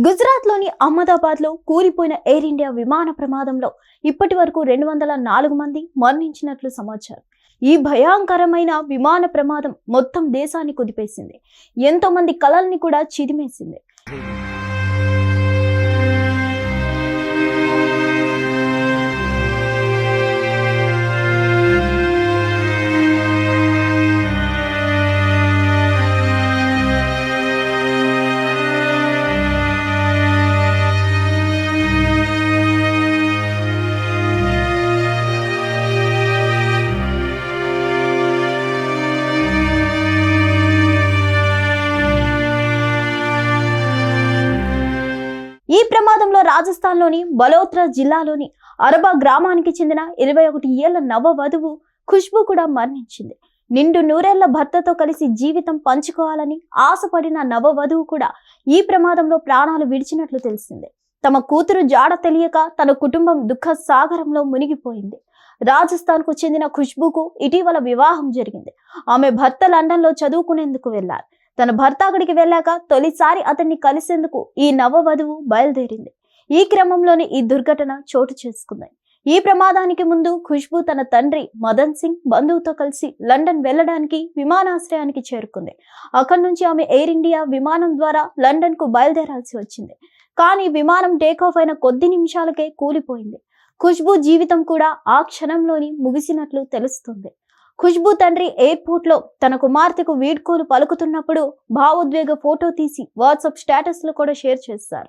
గుజరాత్లోని అహ్మదాబాద్లో కూలిపోయిన ఎయిర్ ఇండియా విమాన ప్రమాదంలో ఇప్పటి వరకు 204 మంది మరణించినట్లు సమాచారం. ఈ భయంకరమైన విమాన ప్రమాదం మొత్తం దేశాన్ని కుదిపేసింది. ఎంతో మంది కలల్ని కూడా చిదిమేసింది. ఈ ప్రమాదంలో రాజస్థాన్లోని బలోత్రా జిల్లాలోని అరబా గ్రామానికి చెందిన 21 ఏళ్ల నవవధువు ఖుష్బూ కూడా మరణించింది. నిండు నూరేళ్ల భర్తతో కలిసి జీవితం పంచుకోవాలని ఆశపడిన నవవధువు కూడా ఈ ప్రమాదంలో ప్రాణాలు విడిచినట్లు తెలిసింది. తమ కూతురు జాడ తెలియక తన కుటుంబం దుఃఖ సాగరంలో మునిగిపోయింది. రాజస్థాన్కు చెందిన ఖుష్బూకు ఇటీవల వివాహం జరిగింది. ఆమె భర్త లండన్లో చదువుకునేందుకు వెళ్లారు. తన భర్త అక్కడికి వెళ్ళాక తొలిసారి అతన్ని కలిసేందుకు ఈ నవవధువు బయలుదేరింది. ఈ క్రమంలోనే ఈ దుర్ఘటన చోటు చేసుకుంది. ఈ ప్రమాదానికి ముందు ఖుష్బూ తన తండ్రి మదన్ సింగ్ బంధువుతో కలిసి లండన్ వెళ్లడానికి విమానాశ్రయానికి చేరుకుంది. అక్కడి నుంచి ఆమె ఎయిర్ ఇండియా విమానం ద్వారా లండన్ కు బయలుదేరాల్సి వచ్చింది. కానీ విమానం టేకాఫ్ అయిన కొద్ది నిమిషాలకే కూలిపోయింది. ఖుష్బూ జీవితం కూడా ఆ క్షణంలోని ముగిసినట్లు తెలుస్తుంది. ఖుష్బూ తండ్రి ఎయిర్పోర్ట్ లో తన కుమార్తెకు వీడ్కోలు పలుకుతున్నప్పుడు భావోద్వేగ ఫోటో తీసి వాట్సాప్ స్టేటస్ లో కూడా షేర్ చేశారు.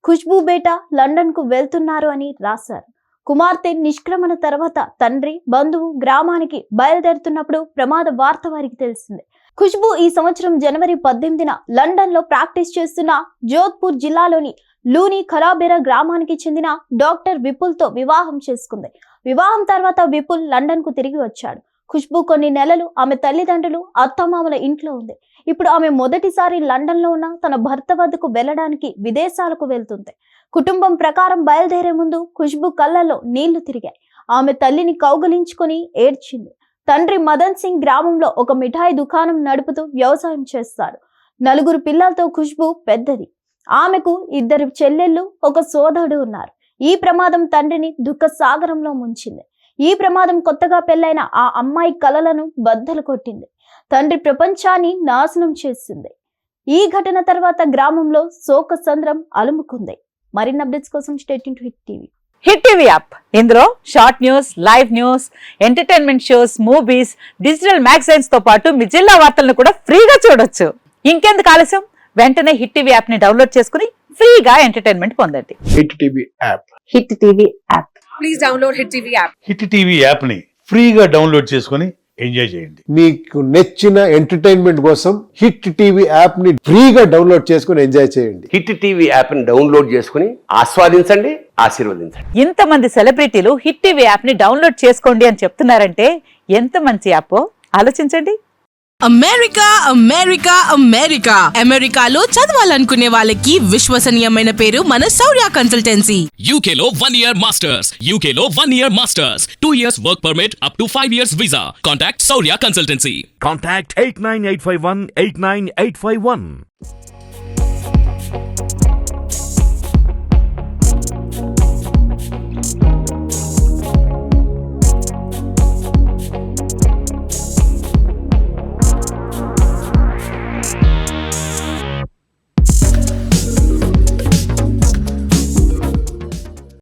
ఖుష్బూ బేటా లండన్ కు వెళ్తున్నారు అని రాశారు. కుమార్తె నిష్క్రమణ తర్వాత తండ్రి బంధువు గ్రామానికి బయలుదేరుతున్నప్పుడు ప్రమాద వార్త వారికి తెలిసింది. ఖుష్బూ ఈ సంవత్సరం జనవరి 18న లండన్ లో ప్రాక్టీస్ చేస్తున్న జోధ్పూర్ జిల్లాలోని లూని ఖరాబెరా గ్రామానికి చెందిన డాక్టర్ విపుల్ తో వివాహం చేసుకుంది. వివాహం తర్వాత విపుల్ లండన్ కు తిరిగి వచ్చాడు. ఖుష్బూ కొన్ని నెలలు ఆమె తల్లిదండ్రులు అత్తమామల ఇంట్లో ఉంది. ఇప్పుడు ఆమె మొదటిసారి లండన్ లో ఉన్న తన భర్త వద్దకు వెళ్లడానికి విదేశాలకు వెళ్తుంది. కుటుంబం ప్రకారం బయలుదేరే ముందు ఖుష్బూ కళ్ళల్లో నీళ్లు తిరిగాయి. ఆమె తల్లిని కౌగలించుకొని ఏడ్చింది. తండ్రి మదన్ సింగ్ గ్రామంలో ఒక మిఠాయి దుకాణం నడుపుతూ వ్యవసాయం చేస్తారు. 4 పిల్లలతో ఖుష్బూ పెద్దది. ఆమెకు 2 చెల్లెళ్ళు, ఒక సోదరుడు ఉన్నారు. ఈ ప్రమాదం తండ్రిని దుఃఖ సాగరంలో ముంచింది. ఈ ప్రమాదం కొత్తగా పెళ్లైన ఆ అమ్మాయి కలలను బద్దలు కొట్టింది. తండ్రి ప్రపంచాన్ని నాశనం చేసింది. ఈ ఘటన తర్వాత గ్రామంలో శోక సంద్రం అలుముకుంది. మరిన్ని అప్డేట్స్ కోసం stay tune to Hit TV. Hit TV app, ఇందులో short news, live news, entertainment shows, movies, digital magazines తో పాటు మీ జిల్లా వార్తలను కూడా ఫ్రీగా చూడొచ్చు. ఇంకెందుకు ఆలస్యం, వెంటనే హిట్ టీవీ యాప్ ని డౌన్లోడ్ చేసుకుని ఫ్రీగా ఎంటర్టైన్మెంట్ పొందండి. Hit TV app. Hit TV app. Please download hit TV app. Hit TV app ని ఫ్రీగా డౌన్లోడ్ చేసుకుని ఎంజాయ్ చేయండి. మీకు నచ్చిన ఎంటర్టైన్మెంట్ కోసం హిట్ టీవీ యాప్ ని ఫ్రీగా డౌన్లోడ్ చేసుకుని ఎంజాయ్ చేయండి. హిట్ టీవీ యాప్ ని డౌన్లోడ్ చేసుకుని ఆస్వాదించండి, ఆశీర్వదించండి. ఇంతమంది సెలబ్రిటీలు హిట్ టీవీ యాప్ ని డౌన్లోడ్ చేసుకోండి అని చెప్తున్నారంటే ఎంత మంచి యాప్ ఆలోచించండి. అమెరికా అమెరికా అమెరికా అమెరికాలో చదవాలనుకునే వాళ్ళకి విశ్వసనీయమైన పేరు మన శౌర్య కన్సల్టెన్సీ. UK లో 1 year masters. UK లో 1 year masters. 2 years work permit up to 5 years visa. Contact Saurya Consultancy. Contact 89851 89851.